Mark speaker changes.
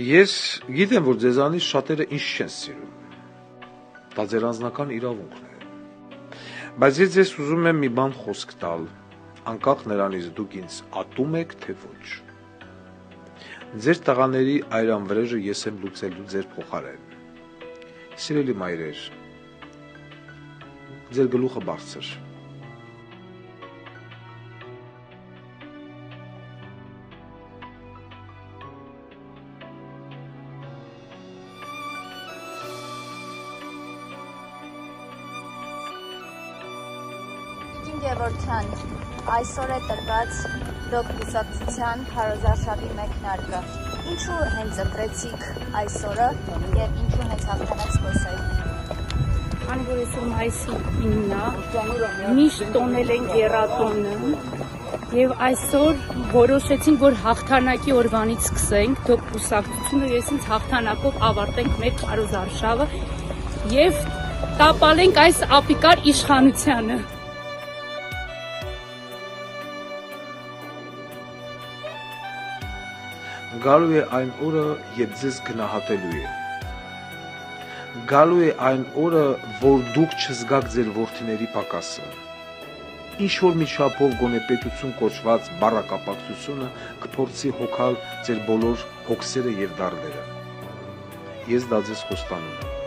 Speaker 1: Ես գիտեմ, որ ձեզանից շատերը ինձ չեն սիրում, դա ձեր անձնական իրավունքն է, բայց ես ձեզ ուզում եմ մի բան խոսք տալ, անկախ նրանից դուք ինձ ատում եք, թե ոչ, ձեր տղաների այրանվրեժը ես եմ լուծելու ձեր փոխարեն, սիրելի մայրեր, ձեր գլուխը բարձր,
Speaker 2: Գևորգյան, այսօր է տրված դոկտուսակցության քարոզարշավի մեկնարկը։ Ինչու հենց ընտրեցիք այսօրը եւ ինչու հենց հաղթանակ զբոսայգի։
Speaker 3: Քանի որ այսօր մայիսի 9-ն է, միշտ տոնել են գերատոնը եւ այսօր որոշեցինք, որ հաղթանակի օրվանից սկսենք դոկտուսակցությունը, ես ինձ հաղթանակով ավարտենք մեր քարոզարշավը եւ տապալենք այս ապիկար իշխանությանը։
Speaker 1: Գալու է այն օրը, երբ ձեզ գնահատելու է։ Գալու է այն օրը, որ դուք չզգաք ձեր որդիների պակասը։ Ինչ որ մի չափով գոնե պետություն կոչված բառակապակցությունը կփորձի հոգալ ձեր բոլոր հոգսերը եւ դառները։ Ես դա ձեզ խոստանում եմ։